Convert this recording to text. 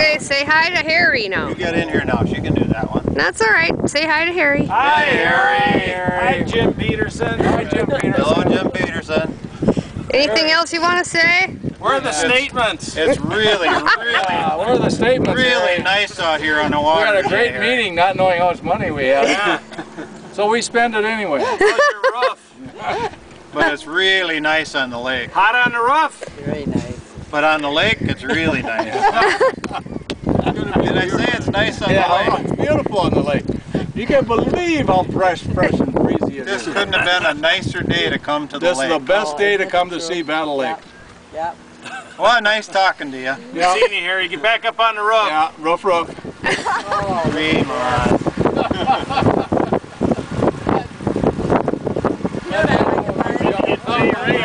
Okay, say hi to Harry now. You get in here now. She can do that one. That's all right. Say hi to Harry. Hi, Harry. Hi, Jim Peterson. Hi, Jim Peterson. Hello, Jim Peterson. Anything else you want to say? Where are the statements? It's really, Where are the statements? really Harry? nice out here on the We water. had a great today, meeting, not knowing how much money we had. Yeah. So we spend it anyway. How's your roof? But it's really nice on the lake. Hot on the roof. Very nice. But on the lake, it's really nice. Did I say it's nice on the lake? It's beautiful on the lake. You can't believe how fresh and breezy it This is. couldn't have been a nicer day to come to the This is lake. the best day to come to see Battle Lake. Yep. Well, nice talking to you. Yeah. Seeing you, Harry. Get back up on the roof. Yeah, roof. Dream on. Hey, Ray,